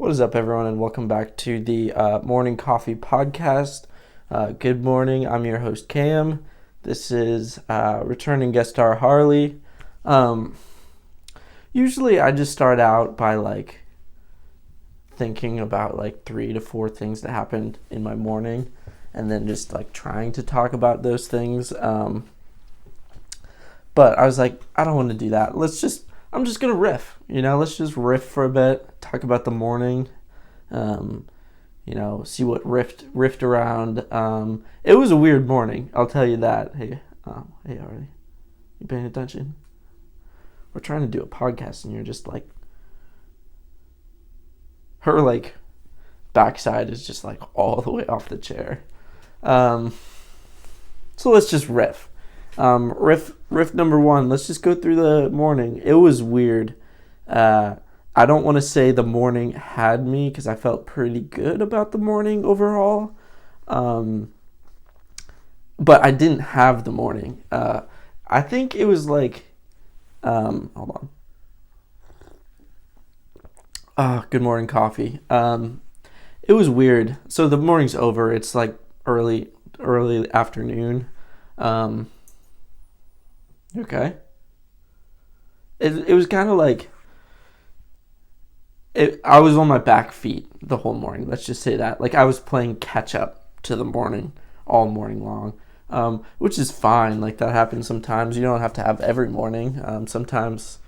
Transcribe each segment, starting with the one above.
What is up, everyone, and welcome back to the Morning Coffee Podcast. Good morning. I'm your host, Cam. This is returning guest star Harley. Usually, I just start out by thinking about 3 to 4 things that happened in my morning, and then just trying to talk about those things. But I was like, I don't want to do that. I'm just gonna riff. Let's just riff for a bit, talk about the morning. See what riffed around. It was a weird morning, I'll tell you that. Hey, Harley, you paying attention? We're trying to do a podcast, and you're just her backside is just all the way off the chair. So let's just riff. Riff number 1. Let's just go through the morning. It was weird. I don't want to say the morning had me because I felt pretty good about the morning overall. But I didn't have the morning. I think it was hold on. Good morning coffee. It was weird. So the morning's over. It's early afternoon. Okay. It was kind of I was on my back feet the whole morning. Let's just say that. I was playing catch up to the morning all morning long, which is fine. That happens sometimes. You don't have to have every morning. Sometimes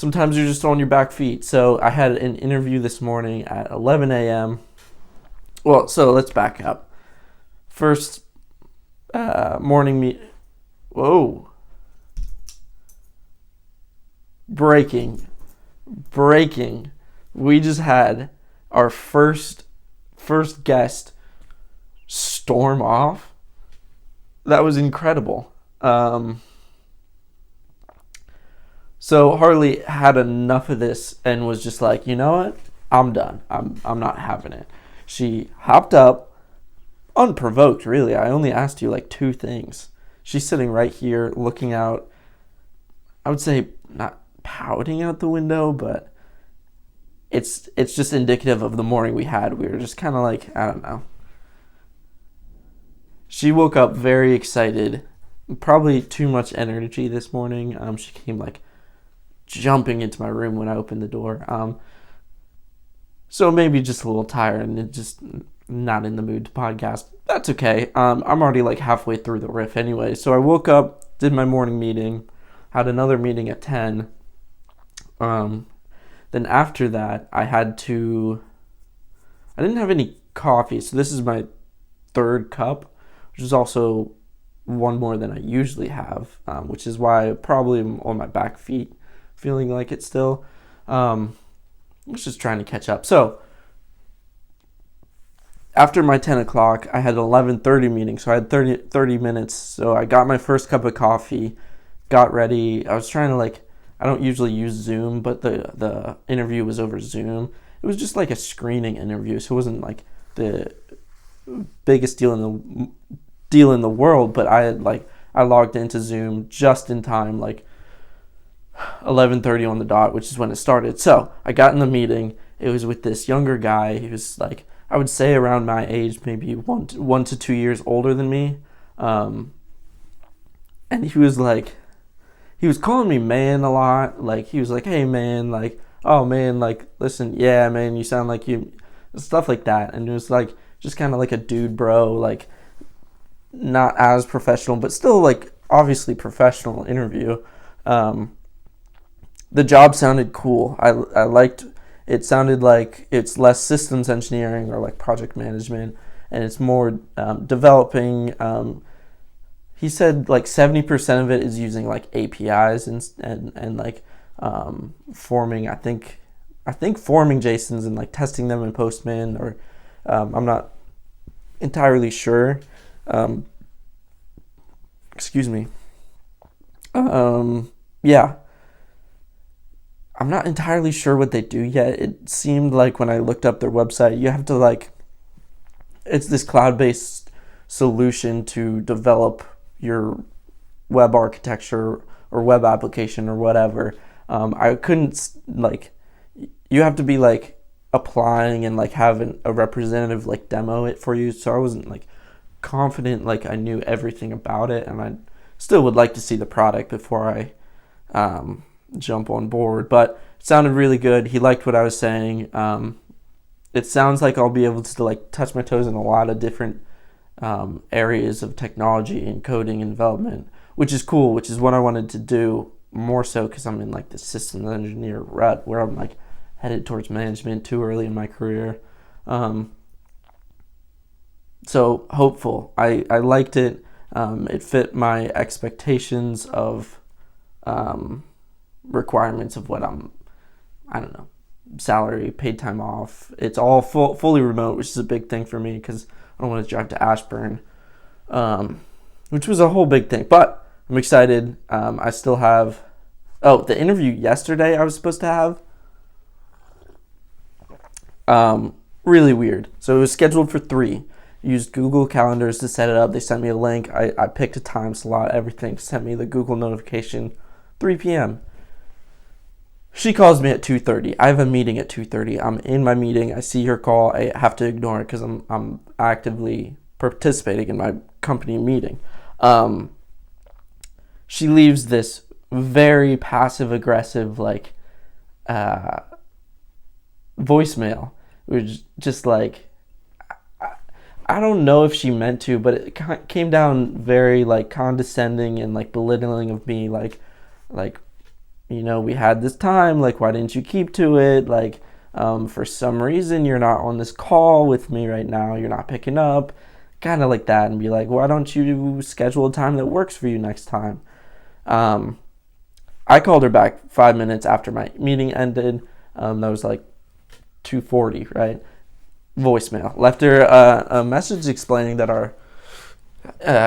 you're just on your back feet. So I had an interview this morning at 11 a.m. Well, so let's back up. First morning meet. Whoa. Breaking. We just had our first guest storm off. That was incredible. So Harley had enough of this and was just like, you know what? I'm done. I'm not having it. She hopped up, unprovoked, really. I only asked you 2 things. She's sitting right here looking out. I would say not pouting out the window, but it's just indicative of the morning we had. We were just kind of I don't know. She woke up very excited, probably too much energy this morning. She came jumping into my room when I opened the door. So maybe just a little tired and just not in the mood to podcast. That's okay. I'm already halfway through the riff anyway. So I woke up, did my morning meeting, had another meeting at 10. Then after that, I didn't have any coffee, so this is my 3rd cup, which is also one more than I usually have, which is why I probably am on my back feet, feeling like it still. I was just trying to catch up. So after my 10 o'clock, I had an 11:30 meeting, so I had 30 minutes. So I got my first cup of coffee, got ready. I was trying to I don't usually use Zoom, but the interview was over Zoom. It was just a screening interview, so it wasn't the biggest deal in the world. But I had I logged into Zoom just in time, 11:30 on the dot, which is when it started. So I got in the meeting. It was with this younger guy. He was I would say around my age, maybe 1 to 2 years older than me, and he was he was calling me man a lot. He was hey man, oh man, listen, yeah man, you sound like you, stuff like that. And it was just kind of a dude bro, not as professional, but still obviously professional interview. The job sounded cool. I liked, it sounded it's less systems engineering or project management, and it's more developing. He said 70% of it is using APIs and forming. I think forming JSONs and testing them in Postman, or I'm not entirely sure. Excuse me. Yeah. I'm not entirely sure what they do yet. It seemed when I looked up their website, you have to it's this cloud-based solution to develop your web architecture or web application or whatever. I couldn't you have to be applying and like having a representative like demo it for you. So I wasn't like confident like I knew everything about it, and I still would like to see the product before I jump on board. But it sounded really good. He liked what I was saying. It sounds like I'll be able to like touch my toes in a lot of different areas of technology and coding and development, which is cool, which is what I wanted to do more so because I'm in like the systems engineer rut where I'm like headed towards management too early in my career. So hopeful. I liked it. It fit my expectations of requirements of what I don't know, salary, paid time off. It's all fully remote, which is a big thing for me because I don't want to drive to Ashburn, which was a whole big thing. But I'm excited. I still have, the interview yesterday I was supposed to have. Really weird. So it was scheduled for 3. Used Google Calendars to set it up. They sent me a link. I picked a time slot, everything. Sent me the Google notification, 3 p.m. She calls me at 2:30. I have a meeting at 2:30. I'm in my meeting. I see her call. I have to ignore it because I'm actively participating in my company meeting. She leaves this very passive aggressive like voicemail, which just like I don't know if she meant to, but it came down very like condescending and like belittling of me, like we had this time, like why didn't you keep to it, like for some reason you're not on this call with me right now, you're not picking up, kind of like that, and be like, why don't you schedule a time that works for you next time. I called her back 5 minutes after my meeting ended. That was like 2:40, right? Voicemail. Left her a message explaining that our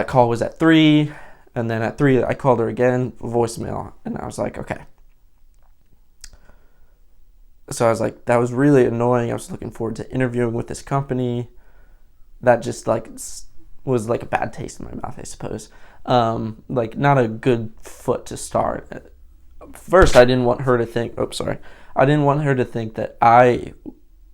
call was at 3, and then at 3 I called her again, voicemail, and I was like, okay. So I was like, that was really annoying. I was looking forward to interviewing with this company. That just like was like a bad taste in my mouth, I suppose. Like not a good foot to start. First, I didn't want her to think. I didn't want her to think that I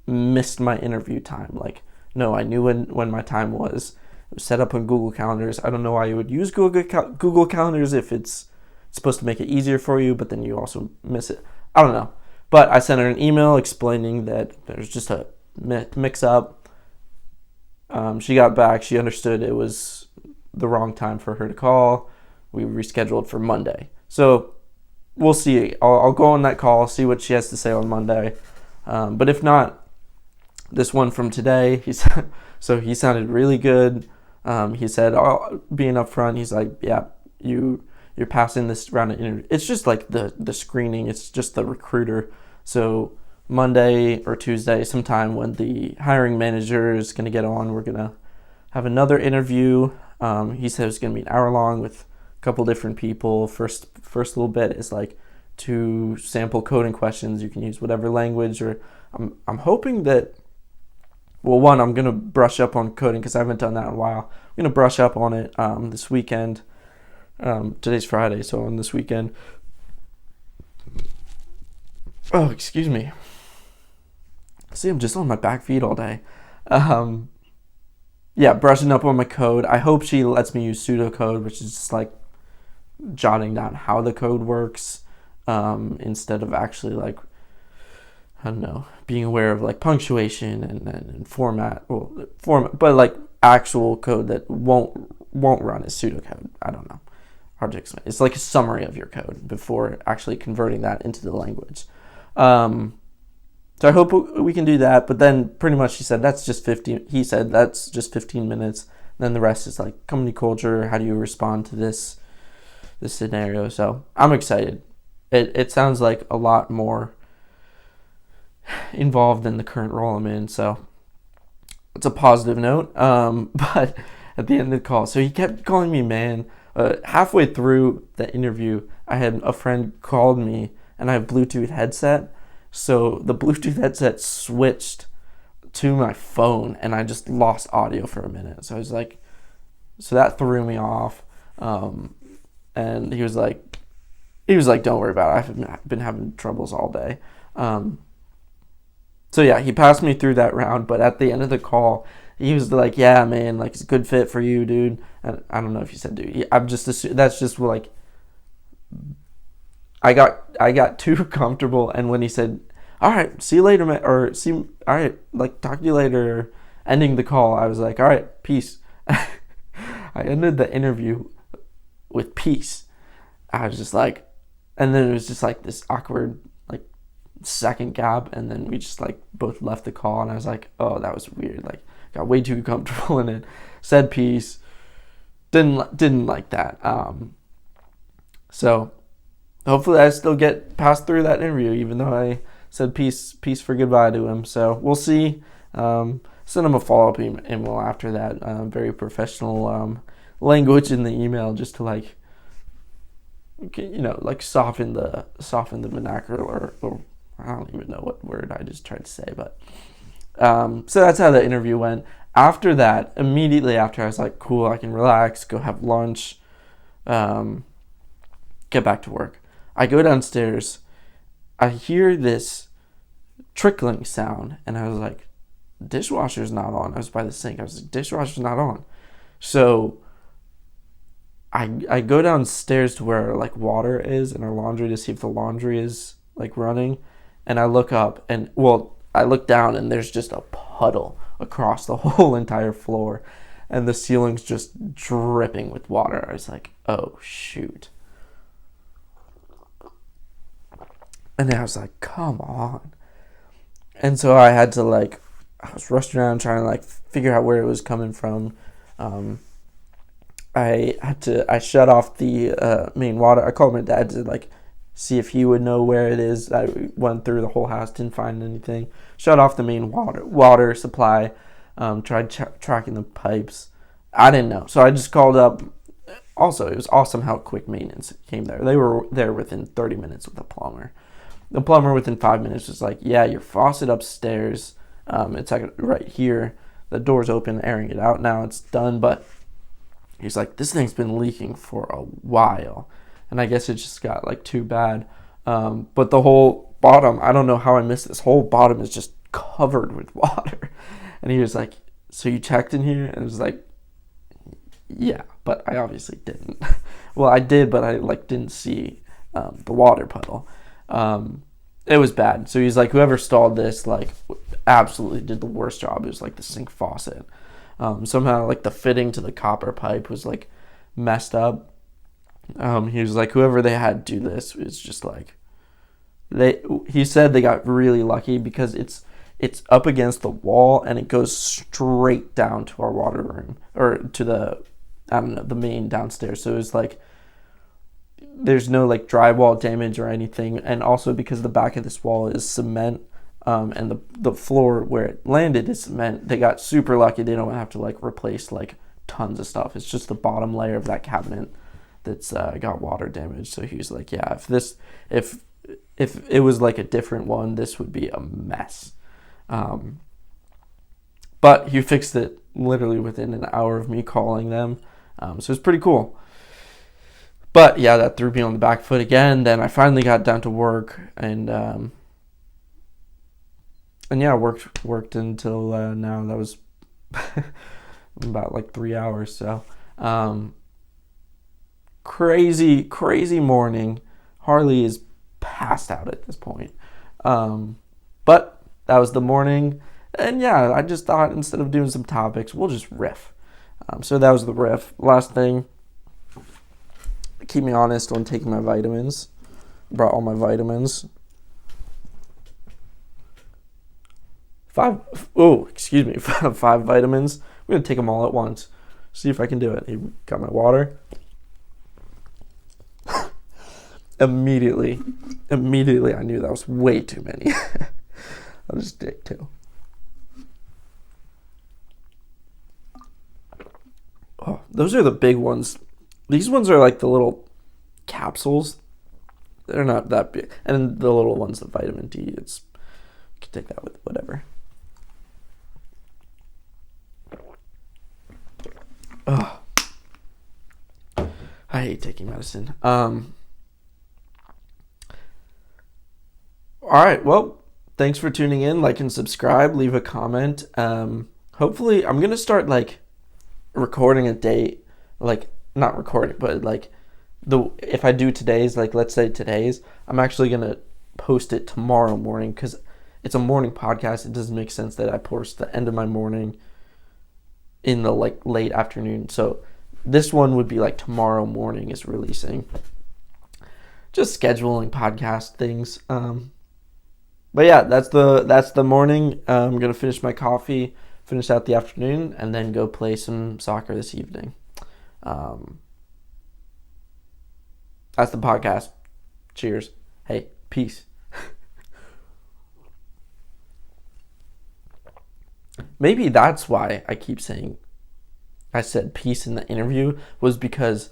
missed my interview time. Like, no, I knew when my time was. It was set up on Google Calendars. I don't know why you would use Google Calendars if it's supposed to make it easier for you, but then you also miss it. I don't know. But I sent her an email explaining that there's just a mix-up. She got back. She understood it was the wrong time for her to call. We rescheduled for Monday. So we'll see. I'll go on that call, see what she has to say on Monday. But if not, this one from today, he sounded really good. He said, being upfront, he's like, yeah, you're passing this round of interview. It's just like the screening. It's just the recruiter. So Monday or Tuesday, sometime when the hiring manager is going to get on, we're going to have another interview. He said it's going to be an hour long with a couple different people. First little bit is like 2 sample coding questions. You can use whatever language, or I'm hoping that, well, one, I'm going to brush up on coding because I haven't done that in a while. I'm going to brush up on it this weekend. Today's Friday, so on this weekend. Oh, excuse me. See, I'm just on my back feet all day. Yeah, brushing up on my code. I hope she lets me use pseudocode, which is just like jotting down how the code works, instead of actually like, I don't know, being aware of like punctuation and format, but like actual code that won't run as pseudocode. I don't know. Hard to explain. It's like a summary of your code before actually converting that into the language. So I hope we can do that. But then pretty much he said that's just 15 minutes. Then the rest is like company culture. How do you respond to this scenario? So I'm excited. It sounds like a lot more involved than the current role I'm in. So it's a positive note. But at the end of the call, so he kept calling me man. Halfway through the interview, I had a friend called me, and I have Bluetooth headset. So the Bluetooth headset switched to my phone, and I just lost audio for a minute. So I was like, so that threw me off. And he was like, don't worry about it. I've been having troubles all day. So yeah, he passed me through that round, but at the end of the call, he was like, "Yeah, man, like it's a good fit for you, dude." And I don't know if he said dude. I'm just that's just like I got too comfortable, and when he said, "All right, see you later, man," or "See, all right, like talk to you later," ending the call, I was like, "All right, peace." I ended the interview with peace. I was just like, and then it was just like this awkward like second gap, and then we just like both left the call, and I was like, "Oh, that was weird." Like, got way too comfortable in it. Said peace. Didn't like that. So hopefully I still get passed through that interview, even though I said peace for goodbye to him. So we'll see. Send him a follow-up email after that. Very professional language in the email, just to like, like soften the vernacular, or I don't even know what word I just tried to say, but so that's how the interview went. After that, immediately after, I was like, cool, I can relax, go have lunch, get back to work. I go downstairs, I hear this trickling sound, and I was like, dishwasher's not on. I was by the sink. I was like, dishwasher's not on. So I go downstairs to where like water is in our laundry to see if the laundry is like running, and I look up, and I look down, and there's just a puddle across the whole entire floor, and the ceiling's just dripping with water. I was like, oh shoot. And I was like, come on. And so I had to like, I was rushing around trying to like figure out where it was coming from. I shut off the main water. I called my dad to like see if he would know where it is. I went through the whole house, didn't find anything. Shut off the main water supply. Tried tracking the pipes. I didn't know, so I just called up. Also, it was awesome how quick maintenance came there. They were there within 30 minutes with a plumber. The plumber within 5 minutes was like, yeah, your faucet upstairs, it's like right here. The door's open, airing it out now. It's done, but he's like, this thing's been leaking for a while. And I guess it just got like too bad. But the whole bottom, I don't know how I missed this. Whole bottom is just covered with water. And he was like, so you checked in here? And I was like, yeah, but I obviously didn't. Well, I did, but I like didn't see the water puddle. It was bad. So he's like, whoever stalled this, like, absolutely did the worst job. It was like the sink faucet. Somehow, like, the fitting to the copper pipe was like messed up. He was like, whoever they had do this is just like, he said they got really lucky because it's up against the wall and it goes straight down to our water room, or to the, I don't know, the main downstairs. So it was like, there's no like drywall damage or anything. And also because the back of this wall is cement, and the floor where it landed is cement, they got super lucky. They don't have to like replace like tons of stuff. It's just the bottom layer of that cabinet that's got water damage. So he was like, yeah, if it was like a different one, this would be a mess. But he fixed it literally within an hour of me calling them. So it's pretty cool. But yeah, that threw me on the back foot again. Then I finally got down to work, and yeah, worked until now. That was about like 3 hours. So crazy morning. Harley is passed out at this point. But that was the morning. And yeah, I just thought instead of doing some topics, we'll just riff. So that was the riff. Last thing, keep me honest when taking my vitamins. Brought all my vitamins. 5 vitamins. I'm going to take them all at once. See if I can do it. Got my water. Immediately, I knew that was way too many. I'll just take 2. Oh, those are the big ones. These ones are like the little capsules. They're not that big. And the little ones, the vitamin D, you can take that with whatever. Oh, I hate taking medicine. All right, well, thanks for tuning in. Like and subscribe. Leave a comment. Hopefully, I'm gonna start like recording a date. Like not recording, but like if I do today's, like let's say today's, I'm actually gonna post it tomorrow morning because it's a morning podcast. It doesn't make sense that I post the end of my morning in the like late afternoon. So this one would be like tomorrow morning is releasing. Just scheduling podcast things. But yeah, that's the morning. I'm gonna finish my coffee, finish out the afternoon, and then go play some soccer this evening. That's the podcast. Cheers. Hey, peace. Maybe that's why I said peace in the interview, was because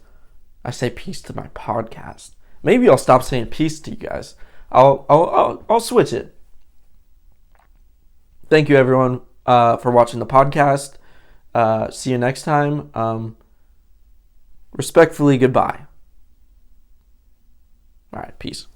I say peace to my podcast. Maybe I'll stop saying peace to you guys. I'll switch it. Thank you everyone for watching the podcast. See you next time. Respectfully, goodbye. All right, peace.